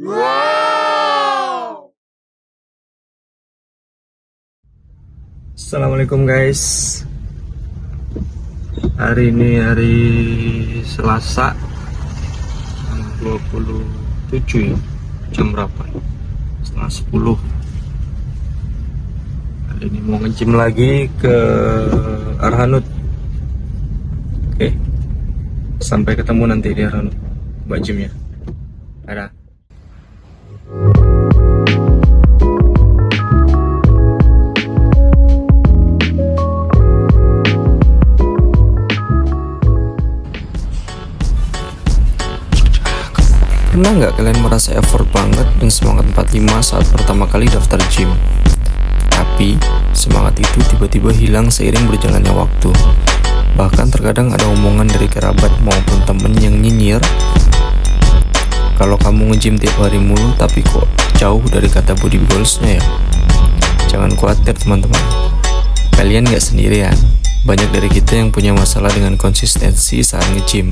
Wow. Assalamualaikum guys. Hari ini hari Selasa 27 ya. Jam berapa? Setengah 10. Kali ini mau nge-gym lagi ke Arhanud. Oke. Sampai ketemu nanti di Arhanud. Buat gymnya. Dadah. Pernah nggak kalian merasa effort banget dan semangat 45 saat pertama kali daftar gym? Tapi, semangat itu tiba-tiba hilang seiring berjalannya waktu. Bahkan terkadang ada omongan dari kerabat maupun temen yang nyinyir, kalau kamu nge-gym tiap hari mulu tapi kok jauh dari kata body goals-nya ya? Jangan khawatir teman-teman, kalian nggak sendirian. Banyak dari kita yang punya masalah dengan konsistensi saat nge-gym.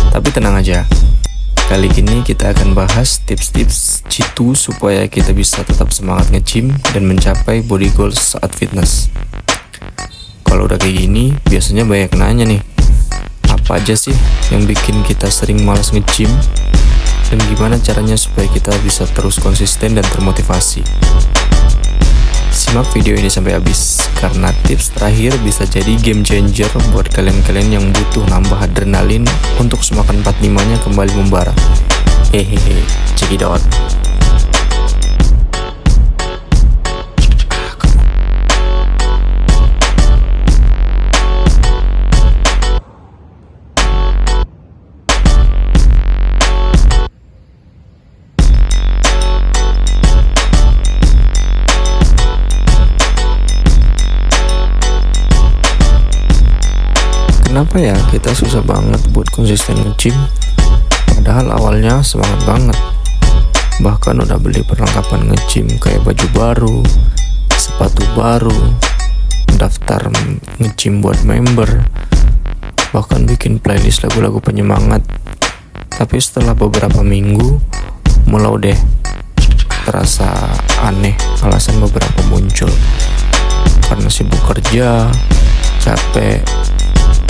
Tapi tenang aja, kali ini kita akan bahas tips-tips jitu supaya kita bisa tetap semangat nge-gym dan mencapai body goals saat fitness. Kalau udah kayak gini, biasanya banyak nanya nih, apa aja sih yang bikin kita sering malas nge-gym? Dan gimana caranya supaya kita bisa terus konsisten dan termotivasi? Simak video ini sampai habis, karena tips terakhir bisa jadi game changer buat kalian-kalian yang butuh nambah adrenalin untuk semakan 45-nya kembali membara. Hehehe, check it out. Kenapa ya kita susah banget buat konsisten nge-gym? Padahal awalnya semangat banget. Bahkan udah beli perlengkapan nge-gym kayak baju baru, sepatu baru, daftar nge-gym buat member, bahkan bikin playlist lagu-lagu penyemangat. Tapi setelah beberapa minggu, mulai deh terasa aneh alasan beberapa muncul. Karena sibuk kerja, capek,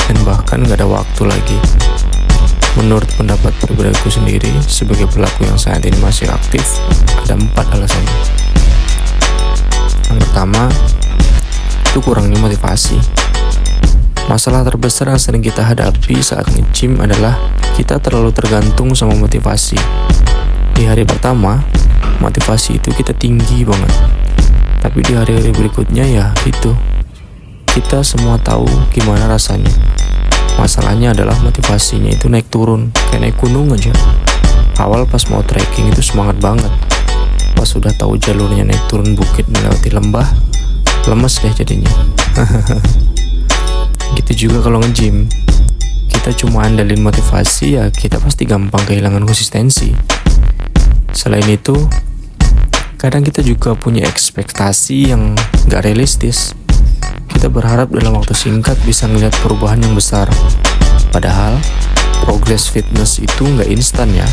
dan bahkan gak ada waktu lagi. Menurut pendapat pribadiku sendiri, sebagai pelaku yang saat ini masih aktif, ada 4 alasannya. Yang pertama, itu kurangnya motivasi. Masalah terbesar yang sering kita hadapi saat nge-gym adalah kita terlalu tergantung sama motivasi. Di hari pertama, motivasi itu kita tinggi banget. Tapi di hari-hari berikutnya ya gitu. Kita semua tahu gimana rasanya. Masalahnya adalah motivasinya itu naik turun, kayak naik gunung aja. Awal pas mau trekking itu semangat banget. Pas sudah tahu jalurnya naik turun bukit melewati lembah, lemes deh jadinya. Gitu juga kalau nge-gym. Kita cuma andalin motivasi ya kita pasti gampang kehilangan konsistensi. Selain itu, kadang kita juga punya ekspektasi yang gak realistis. Kita berharap dalam waktu singkat bisa ngeliat perubahan yang besar. Padahal, progres fitness itu nggak instan ya.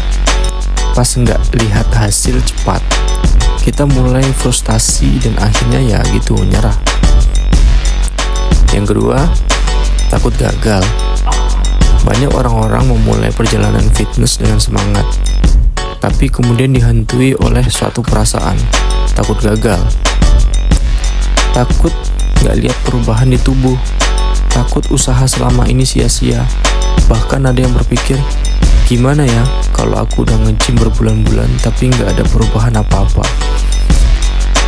Pas nggak lihat hasil cepat, kita mulai frustasi dan akhirnya ya gitu nyerah. Yang kedua, takut gagal. Banyak orang-orang memulai perjalanan fitness dengan semangat, tapi kemudian dihantui oleh suatu perasaan, takut gagal. Takut gak lihat perubahan di tubuh, takut usaha selama ini sia-sia. Bahkan ada yang berpikir, gimana ya kalau aku udah nge-gym berbulan-bulan tapi gak ada perubahan apa-apa.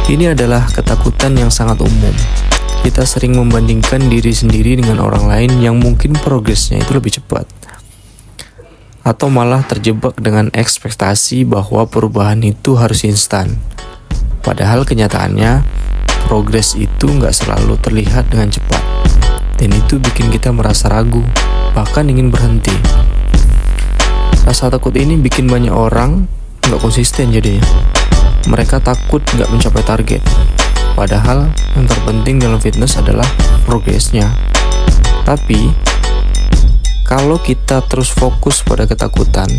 Ini adalah ketakutan yang sangat umum. Kita sering membandingkan diri sendiri dengan orang lain yang mungkin progresnya itu lebih cepat, atau malah terjebak dengan ekspektasi bahwa perubahan itu harus instan. Padahal kenyataannya, progres itu nggak selalu terlihat dengan cepat, dan itu bikin kita merasa ragu, bahkan ingin berhenti. Rasa takut ini bikin banyak orang nggak konsisten jadinya. Mereka takut nggak mencapai target, padahal yang terpenting dalam fitness adalah progresnya. Tapi, kalau kita terus fokus pada ketakutan,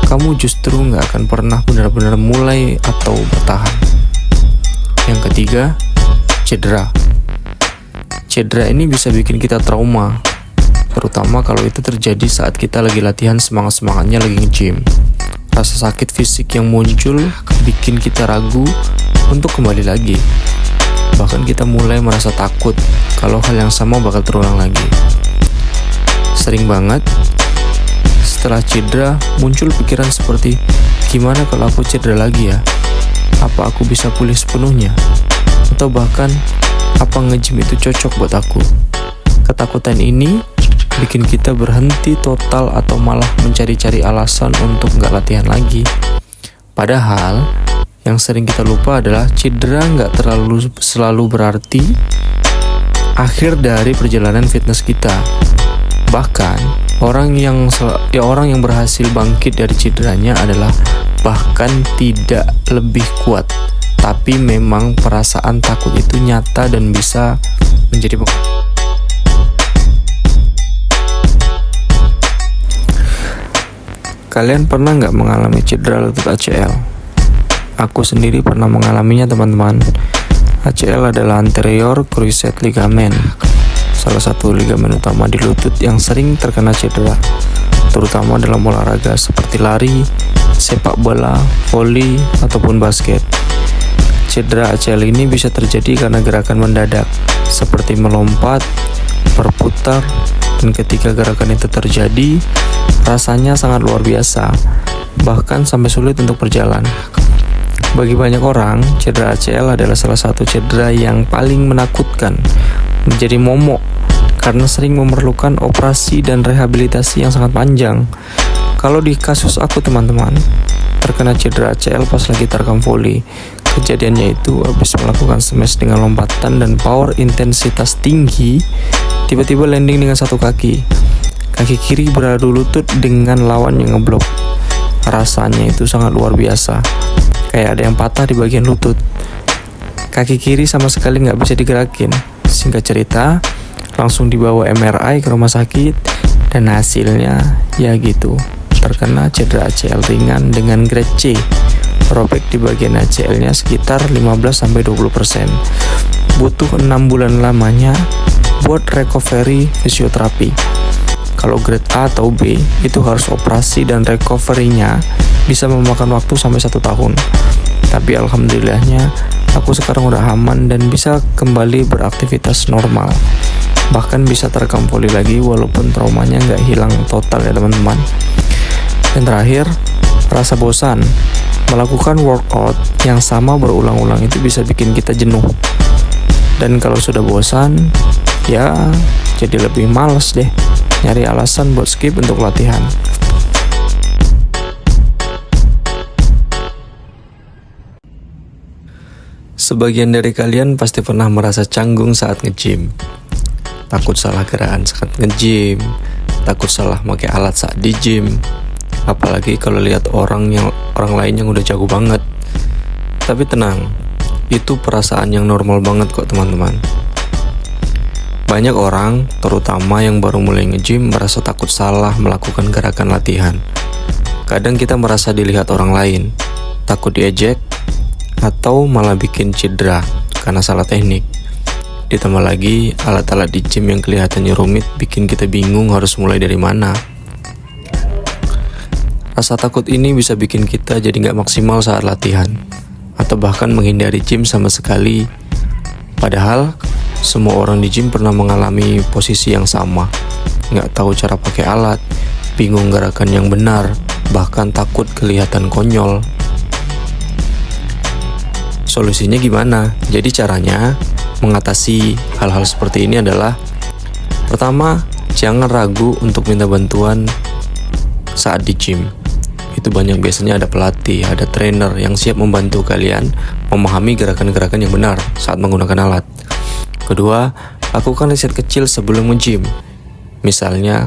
kamu justru nggak akan pernah benar-benar mulai atau bertahan. Yang ketiga, cedera. Cedera ini bisa bikin kita trauma, terutama kalau itu terjadi saat kita lagi latihan semangat-semangatnya lagi nge-gym. Rasa sakit fisik yang muncul bikin kita ragu untuk kembali lagi. Bahkan kita mulai merasa takut kalau hal yang sama bakal terulang lagi. Sering banget setelah cedera muncul pikiran seperti, gimana kalau aku cedera lagi ya? Apa aku bisa pulih sepenuhnya? Atau bahkan, apa nge-gym itu cocok buat aku? Ketakutan ini bikin kita berhenti total atau malah mencari-cari alasan untuk nggak latihan lagi. Padahal, yang sering kita lupa adalah cedera nggak selalu berarti akhir dari perjalanan fitness kita. Bahkan, orang yang berhasil bangkit dari cederanya adalah bahkan tidak lebih kuat, tapi memang perasaan takut itu nyata dan bisa menjadi Kalian pernah nggak mengalami cedera lutut ACL? Aku sendiri pernah mengalaminya, teman-teman. ACL adalah anterior cruciate ligament, salah satu ligamen utama di lutut yang sering terkena cedera, terutama dalam olahraga seperti lari, sepak bola, voli, ataupun basket. Cedera ACL ini bisa terjadi karena gerakan mendadak, seperti melompat, berputar, dan ketika gerakan itu terjadi, rasanya sangat luar biasa, bahkan sampai sulit untuk berjalan. Bagi banyak orang, cedera ACL adalah salah satu cedera yang paling menakutkan, menjadi momok, karena sering memerlukan operasi dan rehabilitasi yang sangat panjang. Kalau di kasus aku, teman-teman, terkena cedera ACL pas lagi tarkam volley. Kejadiannya itu habis melakukan smash dengan lompatan dan power intensitas tinggi, tiba-tiba landing dengan satu kaki. Kaki kiri beradu lutut dengan lawan yang ngeblok. Rasanya itu sangat luar biasa, kayak ada yang patah di bagian lutut. Kaki kiri sama sekali nggak bisa digerakin. Singkat cerita, langsung dibawa MRI ke rumah sakit, dan hasilnya ya gitu, terkena cedera ACL ringan dengan grade C. Robek di bagian ACL-nya sekitar 15-20%. Butuh 6 bulan lamanya buat recovery fisioterapi. Kalau grade A atau B, itu harus operasi dan recovery-nya bisa memakan waktu sampai 1 tahun. Tapi alhamdulillahnya, aku sekarang udah aman dan bisa kembali beraktivitas normal. Bahkan bisa terekam voli lagi walaupun traumanya nggak hilang total ya, teman-teman. Dan terakhir, rasa bosan. Melakukan workout yang sama berulang-ulang itu bisa bikin kita jenuh. Dan kalau sudah bosan, ya jadi lebih males deh nyari alasan buat skip untuk latihan. Sebagian dari kalian pasti pernah merasa canggung saat nge-gym. Takut salah gerakan saat nge-gym, takut salah pakai alat saat di gym. Apalagi kalau lihat orang lain yang udah jago banget. Tapi tenang, itu perasaan yang normal banget kok, teman-teman. Banyak orang, terutama yang baru mulai nge-gym, merasa takut salah melakukan gerakan latihan. Kadang kita merasa dilihat orang lain, takut diejek, atau malah bikin cedera karena salah teknik. Ditambah lagi, alat-alat di gym yang kelihatannya rumit bikin kita bingung harus mulai dari mana. Rasa takut ini bisa bikin kita jadi nggak maksimal saat latihan, atau bahkan menghindari gym sama sekali. Padahal, semua orang di gym pernah mengalami posisi yang sama. Nggak tahu cara pakai alat, bingung gerakan yang benar, bahkan takut kelihatan konyol. Solusinya gimana? Jadi caranya mengatasi hal-hal seperti ini adalah: pertama, jangan ragu untuk minta bantuan saat di gym. Itu banyak biasanya ada pelatih, ada trainer yang siap membantu kalian memahami gerakan-gerakan yang benar saat menggunakan alat. Kedua, lakukan riset kecil sebelum nge-gym. Misalnya,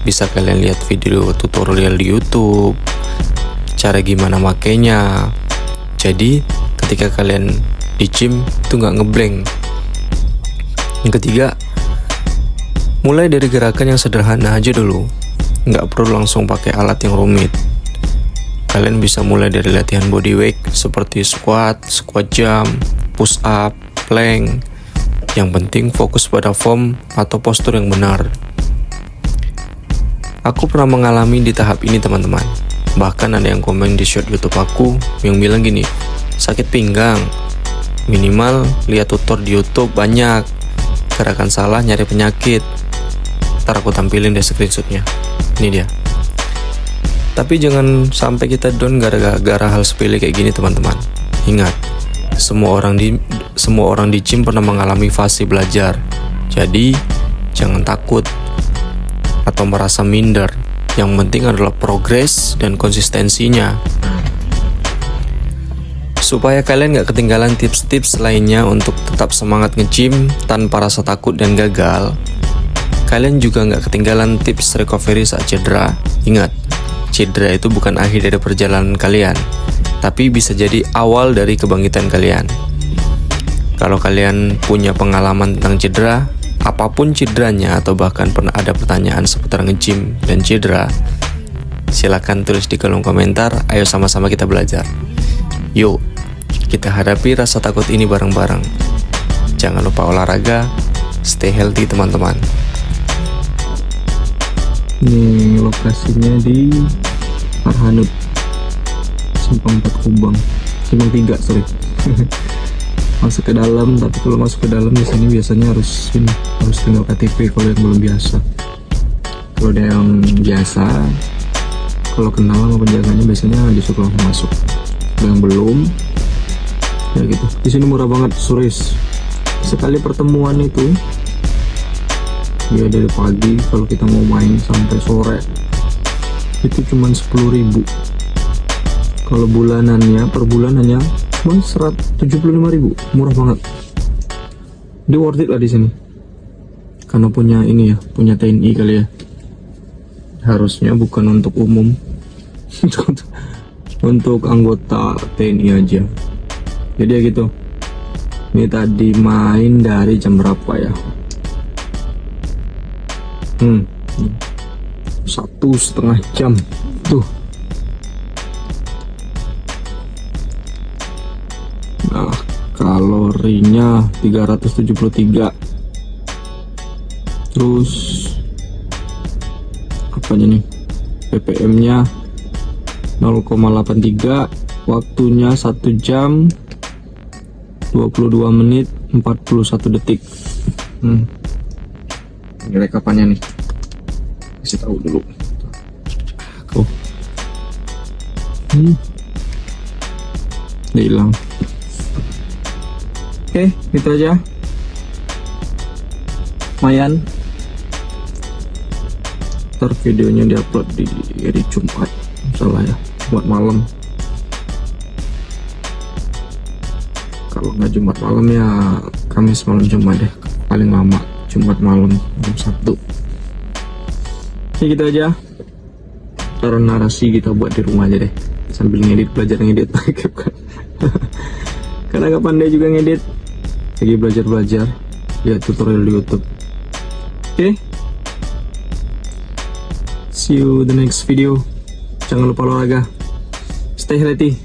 bisa kalian lihat video tutorial di YouTube, cara gimana makainya. Jadi, ketika kalian di gym itu nggak ngeblank. Yang ketiga, mulai dari gerakan yang sederhana aja dulu. Nggak perlu langsung pakai alat yang rumit. Kalian bisa mulai dari latihan body weight seperti squat jump, push up, plank. Yang penting fokus pada form atau postur yang benar. Aku pernah mengalami di tahap ini teman-teman. Bahkan ada yang komen di short YouTube aku yang bilang gini, sakit pinggang, minimal lihat tutor di YouTube banyak, gerakan salah nyari penyakit. Ntar aku tampilin deh screenshotnya. Ini dia. Tapi jangan sampai kita down gara-gara hal sepele kayak gini teman-teman. Ingat, semua orang di gym pernah mengalami fase belajar. Jadi jangan takut atau merasa minder. Yang penting adalah progres dan konsistensinya. Supaya kalian gak ketinggalan tips-tips lainnya untuk tetap semangat nge-gym tanpa rasa takut dan gagal, kalian juga gak ketinggalan tips recovery saat cedera. Ingat, cedera itu bukan akhir dari perjalanan kalian, tapi bisa jadi awal dari kebangkitan kalian. Kalau kalian punya pengalaman tentang cedera, apapun cederanya atau bahkan pernah ada pertanyaan seputar nge-gym dan cedera, silakan tulis di kolom komentar. Ayo sama-sama kita belajar. Yuk, kita hadapi rasa takut ini bareng-bareng. Jangan lupa olahraga, stay healthy teman-teman. Ini lokasinya di Arhanud, Simpang 4 Kubang, Simpang 3 sorry. Masuk ke dalam, tapi kalau masuk ke dalam di sini biasanya harus tinggal KTP kalau yang belum biasa. Kalau ada yang biasa, kalau kenal sama penjaganya biasanya disuruh langsung masuk. Kalau yang belum, ya gitu. Di sini murah banget, Suris. Sekali pertemuan itu, ya dari pagi kalau kita mau main sampai sore itu cuma 10.000. Kalau bulanannya, per bulan hanya 175.000, murah banget. Dia worth it lah di sini. Karena punya ini ya, punya TNI kali ya. Harusnya bukan untuk umum, untuk anggota TNI aja. Jadi ya gitu. Ini tadi main dari jam berapa ya? 1,5 jam tuh. Nah, kalorinya 373. Terus apanya nih? ppm-nya 0,83. Waktunya 1 jam 22 menit 41 detik. Ini rekapannya nih. Kasih tahu dulu. Udah hilang. Oke, gitu aja. Lumayan. Ntar videonya diupload di hari Jumat, salah ya, Jumat malam. Kalau nggak Jumat malam ya Kamis malam Jumat deh, paling lama Jumat malam Sabtu. Ya gitu aja. Taruh narasi kita buat di rumah aja deh, sambil ngedit, belajar ngedit pakai CapCut. Karena gak pandai juga ngedit, lagi belajar lihat tutorial di YouTube. Oke, see you the next video. Jangan lupa olahraga, stay healthy.